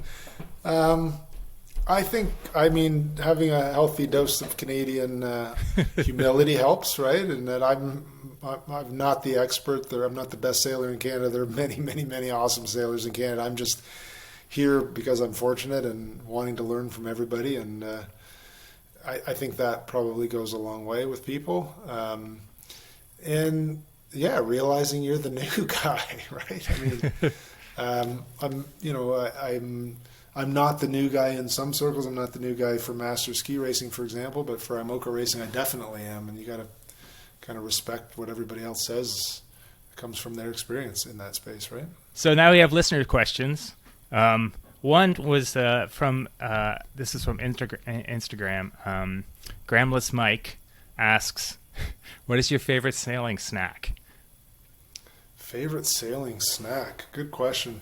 I think, having a healthy dose of Canadian humility helps, right? And that I'm not the expert. I'm not the best sailor in Canada. There are many, many, many awesome sailors in Canada. I'm just here because I'm fortunate and wanting to learn from everybody, and I think that probably goes a long way with people. And yeah, realizing you're the new guy, right? I mean, I'm not the new guy in some circles. I'm not the new guy for master ski racing, for example, but for IMOCA racing, I definitely am. And you got to kind of respect what everybody else says. It comes from their experience in that space, right? So now we have listener questions. One was from this is from Instagram. Gramless Mike asks, "What is your favorite sailing snack?" Favorite sailing snack? Good question.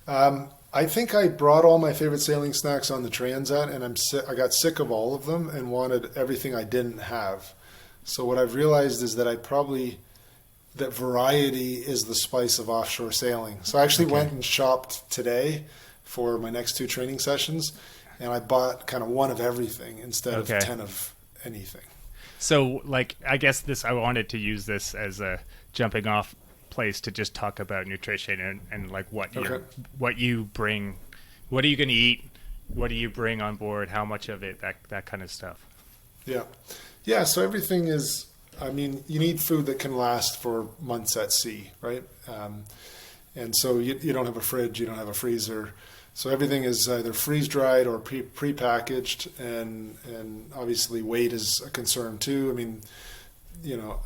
I think I brought all my favorite sailing snacks on the Transat, and I got sick of all of them and wanted everything I didn't have. So what I've realized is that that variety is the spice of offshore sailing. So I actually went and shopped today for my next 2 training sessions, and I bought kind of one of everything instead of 10 of anything. So, like, I guess I wanted to use this as a jumping off place to just talk about nutrition and like what you bring, what are you going to eat, what do you bring on board, how much of it, that kind of stuff. Yeah. So everything is, I mean, you need food that can last for months at sea, right? And so you don't have a fridge, you don't have a freezer. So everything is either freeze-dried or pre-packaged, and obviously weight is a concern too. I mean,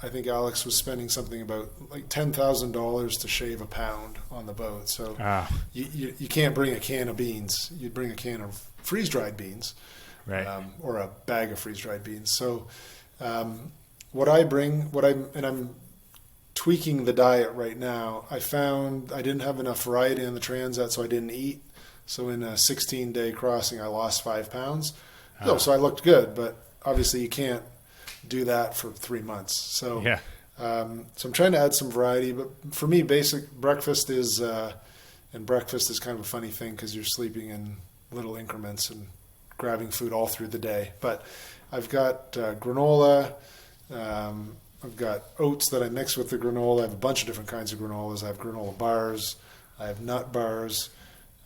I think Alex was spending something about like $10,000 to shave a pound on the boat. So you can't bring a can of beans. You'd bring a can of freeze-dried beans, right? Or a bag of freeze-dried beans. So what I bring, I'm tweaking the diet right now. I found I didn't have enough variety on the Transat, so I didn't eat. So in a 16-day crossing, I lost 5 pounds. So I looked good, but obviously you can't do that for 3 months. So so I'm trying to add some variety. But for me, basic breakfast is, and breakfast is kind of a funny thing because you're sleeping in little increments and grabbing food all through the day. But I've got granola. I've got oats that I mix with the granola. I have a bunch of different kinds of granolas. I have granola bars. I have nut bars.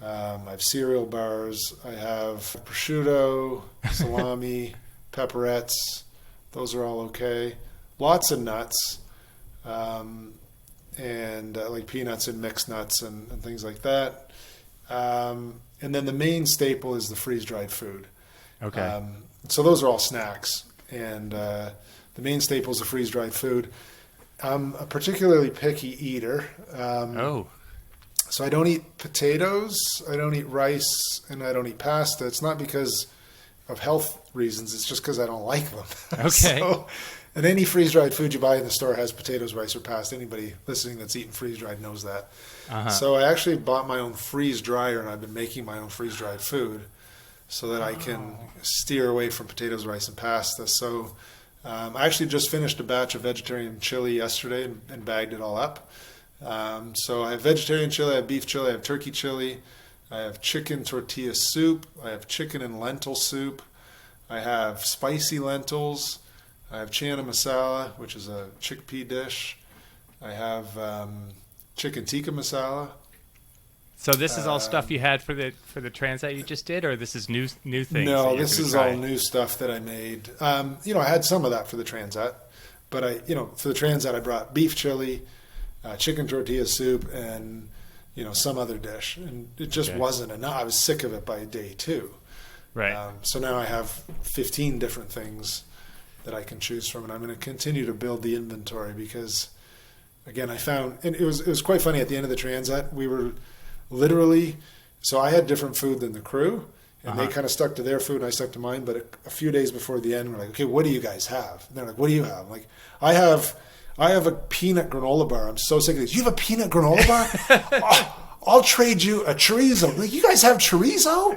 I have cereal bars. I have prosciutto, salami, pepperettes. Those are all okay. Lots of nuts, and like peanuts and mixed nuts and things like that. And then the main staple is the freeze-dried food. Okay. So those are all snacks. And the main staple is the freeze-dried food. I'm a particularly picky eater. So I don't eat potatoes, I don't eat rice, and I don't eat pasta. It's not because of health reasons. It's just because I don't like them. Okay. And any freeze-dried food you buy in the store has potatoes, rice, or pasta. Anybody listening that's eaten freeze-dried knows that. So I actually bought my own freeze dryer, and I've been making my own freeze-dried food so that I can steer away from potatoes, rice, and pasta. So I actually just finished a batch of vegetarian chili yesterday and bagged it all up. So I have vegetarian chili, I have beef chili, I have turkey chili, I have chicken tortilla soup, I have chicken and lentil soup, I have spicy lentils, I have chana masala, which is a chickpea dish, I have chicken tikka masala. So this is all stuff you had for the Transat you just did, or this is new things? No, this is all new stuff that I made. I had some of that for the Transat, but for the Transat I brought beef chili, chicken tortilla soup, and some other dish, and it just wasn't enough. I was sick of it by day 2. Right. So now I have 15 different things that I can choose from, and I'm going to continue to build the inventory because, again, I found, and it was quite funny at the end of the Transat. We were literally, so I had different food than the crew, and they kind of stuck to their food, and I stuck to mine. But a few days before the end, we're like, okay, what do you guys have? And they're like, what do you have? I'm like, I have a peanut granola bar. I'm so sick of this. You have a peanut granola bar? I'll trade you a chorizo. I'm like, you guys have chorizo?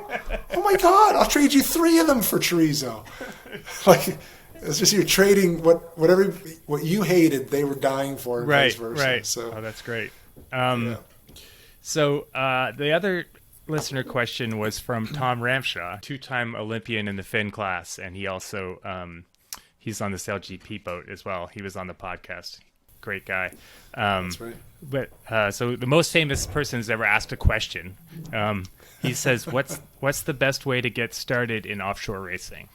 Oh my God, I'll trade you 3 of them for chorizo. Like, it's just you're trading what you hated, they were dying for, and vice versa. Right. So, that's great. So the other listener question was from Tom Ramshaw, 2-time Olympian in the Finn class, and he also he's on the SailGP boat as well. He was on the podcast. Great guy. That's right. But so the most famous person who's ever asked a question. He says, "What's the best way to get started in offshore racing?"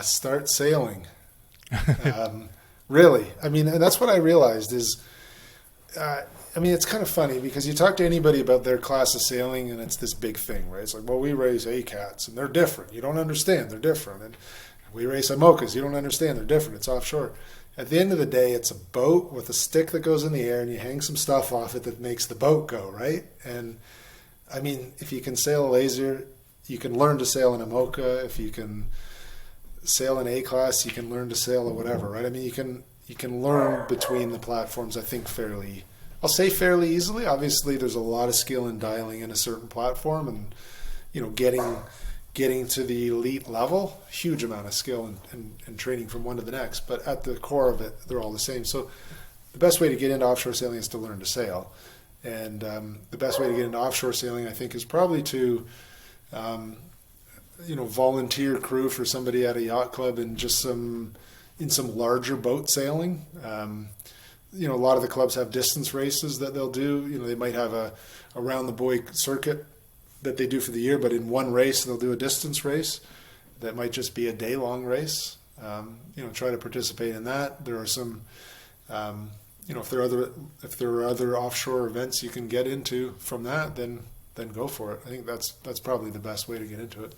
Start sailing. Really. I mean, and that's what I realized is, I mean, it's kind of funny because you talk to anybody about their class of sailing and it's this big thing, right? It's like, well, we race ACATs and they're different. You don't understand. They're different. And we race IMOCAs. You don't understand. They're different. It's offshore. At the end of the day, it's a boat with a stick that goes in the air and you hang some stuff off it that makes the boat go, right? And I mean, if you can sail a laser, you can learn to sail an IMOCA. If you can sail an A-class, you can learn to sail a whatever, right? I mean, you can learn between the platforms, I think, I'll say fairly easily. Obviously, there's a lot of skill in dialing in a certain platform and, you know, getting to the elite level, huge amount of skill and training from one to the next. But at the core of it, they're all the same. So the best way to get into offshore sailing is to learn to sail. And the best way to get into offshore sailing, I think, is probably to, volunteer crew for somebody at a yacht club and just in some larger boat sailing. A lot of the clubs have distance races that they'll do. You know, they might have a round the buoy circuit that they do for the year, but in one race they'll do a distance race that might just be a day-long race. Try to participate in that. There are some, if there are other offshore events you can get into from that, then go for it. I think that's probably the best way to get into it.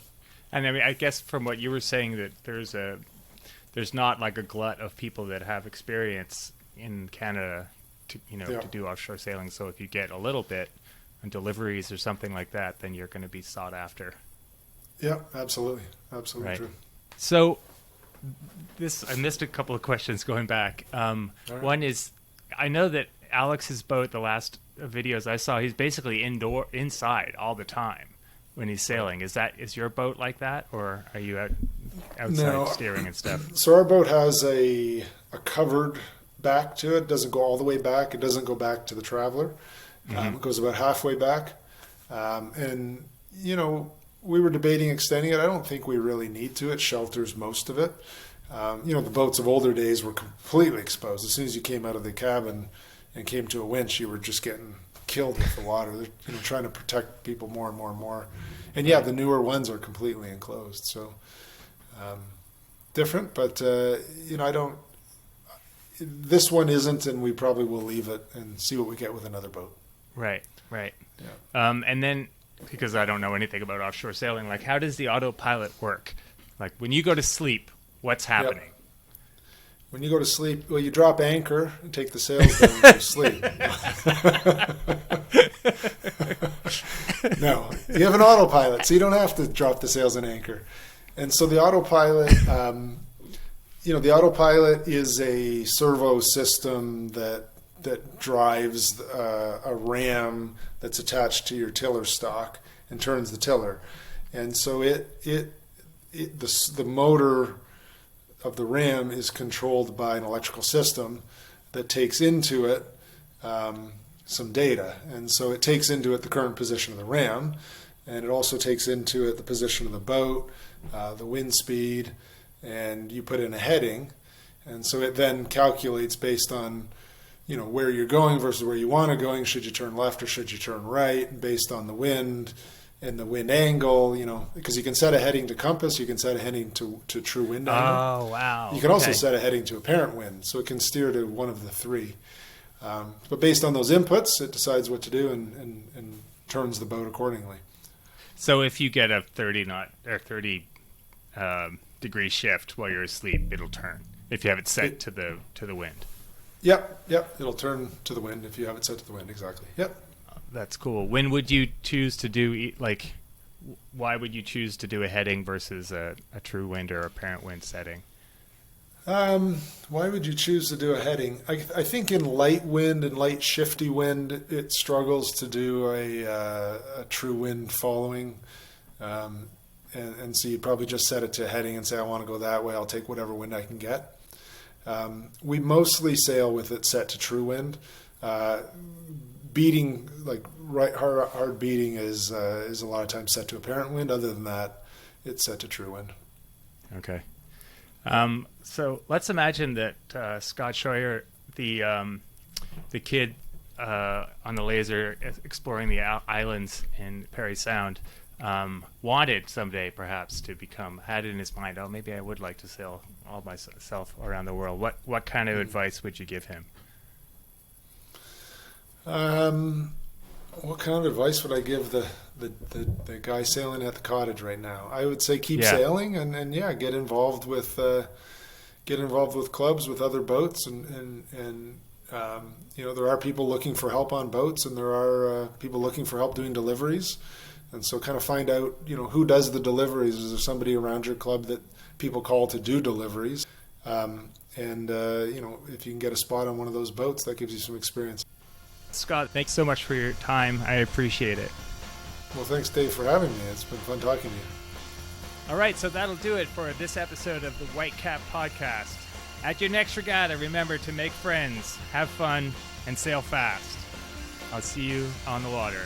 And I mean, I guess from what you were saying that there's not like a glut of people that have experience in Canada to do offshore sailing. So if you get a little bit on deliveries or something like that, then you're going to be sought after. Yeah, absolutely right. True. So I missed a couple of questions going back. Right. One is, I know that Alex's boat, the last videos I saw, he's basically inside all the time when he's sailing. Is your boat like that, or are you outside steering and stuff? So our boat has a covered back to it. It doesn't go all the way back. It doesn't go back to the Traveler. It goes about halfway back. We were debating extending it. I don't think we really need to. It shelters most of it. The boats of older days were completely exposed. As soon as you came out of the cabin and came to a winch, you were just getting killed with the water. They're trying to protect people more and more and more. And yeah, the newer ones are completely enclosed. So different, but I don't. This one isn't, and we probably will leave it and see what we get with another boat. Right. Yeah. And then, because I don't know anything about offshore sailing, like how does the autopilot work? Like when you go to sleep, what's happening? Yep. When you go to sleep, well, you drop anchor and take the sails down and go to sleep. No, you have an autopilot, so you don't have to drop the sails and anchor. And so the autopilot, the autopilot is a servo system that drives a ram that's attached to your tiller stock and turns the tiller. And so the motor of the ram is controlled by an electrical system that takes into it some data. And so it takes into it the current position of the ram, and it also takes into it the position of the boat, the wind speed, and you put in a heading. And so it then calculates based on where you're going versus where you want to go. Should you turn left or should you turn right, based on the wind and the wind angle, because you can set a heading to compass, you can set a heading to true wind angle. Oh, wow. You can also set a heading to apparent wind, so it can steer to one of the three. But based on those inputs, it decides what to do and turns the boat accordingly. So if you get a 30 knot or 30 degree shift while you're asleep, it'll turn if you have it set to the wind. Yep. It'll turn to the wind if you have it set to the wind. Exactly. Yep. That's cool. When would you choose to do, why would you choose to do a heading versus a true wind or apparent wind setting? Why would you choose to do a heading? I think in light wind and light shifty wind, it struggles to do a true wind following. And so you probably just set it to heading and say, I want to go that way. I'll take whatever wind I can get. We mostly sail with it set to true wind. Beating, hard beating is a lot of times set to apparent wind. Other than that, it's set to true wind. Okay. So let's imagine that Scott Shawyer, the kid on the laser exploring the islands in Parry Sound, wanted someday perhaps to become, had in his mind, oh, maybe I would like to sail all myself around the world, what kind of advice would you give him? What kind of advice would I give the guy sailing at the cottage right now? I would say keep Yeah. sailing and get involved with clubs, with other boats, and there are people looking for help on boats, and there are people looking for help doing deliveries. And so kind of find out, who does the deliveries. Is there somebody around your club that people call to do deliveries? If you can get a spot on one of those boats, that gives you some experience. Scott, thanks so much for your time. I appreciate it. Well, thanks, Dave, for having me. It's been fun talking to you. All right, so that'll do it for this episode of the Whitecap Podcast. At your next regatta, remember to make friends, have fun, and sail fast. I'll see you on the water.